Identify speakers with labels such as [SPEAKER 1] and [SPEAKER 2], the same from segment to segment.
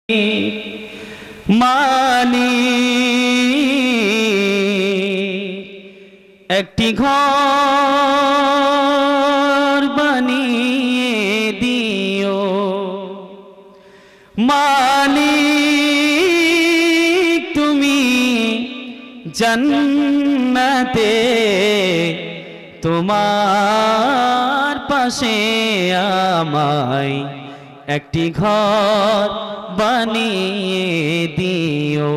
[SPEAKER 1] মালিক একটি ঘর বানিয়ে দিও। মালিক তুমি জান্নাতে তোমার পাশে আমায় একটি ঘর বানিয়ে দিও।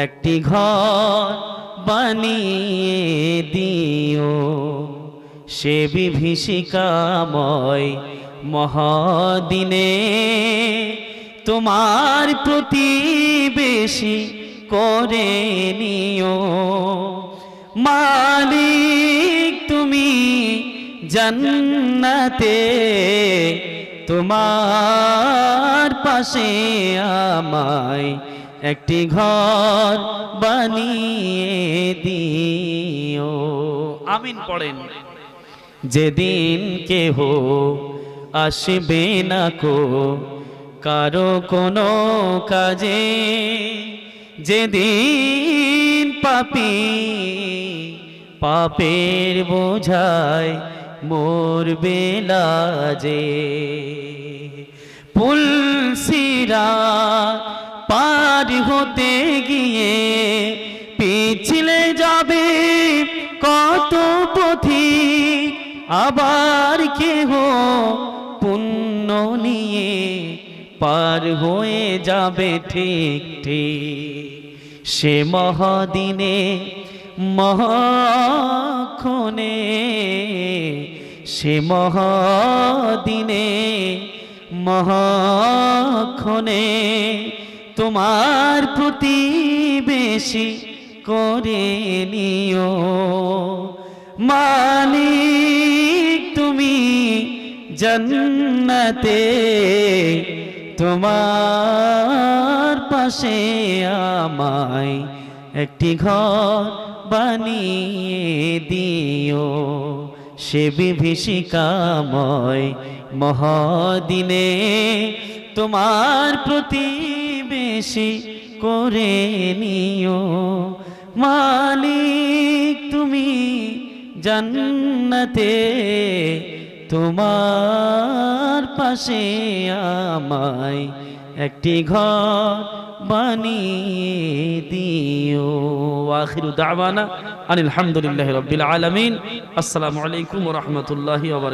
[SPEAKER 1] একটি ঘর বানিয়ে দিও। সে বিভীষিকাময় মহাদিনে তোমার প্রতিবেশী করে নিও। মালিক তুমি জান্নাতে তোমার পাশে আমায় একটি ঘর বানিয়ে দিও। আমিন পড়েন। যেদিন কেহ আসবে না কো কারো কোনো কাজে, যেদিন পাপী পাপের বোঝায় মরবে লাজে, পুলসিরাত পার হতে গিয়ে পিছলে যাবে কত পথিক, আবার কেহ পুণ্য নিয়ে পার হয়ে যাবে ঠিক ঠিক। সে মহাদিনে মহাক্ষণে, সে মহাদিনে মহাক্ষণে তোমার প্রতিবেশী করে নিও। মালিক তুমি জান্নাতে তোমার পাশে আমায় একটি ঘর বানিয়ে দিও। সে বিভীষিকাময় মহাদিনে তোমার প্রতিবেশী করে নিও। মালিক তুমি জান্নাতে তোমার পাশে আমায় একটি ঘর বানিয়ে দিও। আখিরু দাওয়ানা আনিল হামদুলিল্লাহি রাব্বিল আলামিন। আসসালামু আলাইকুম ওয়া রাহমাতুল্লাহি ওয়া বারাকাতুহু।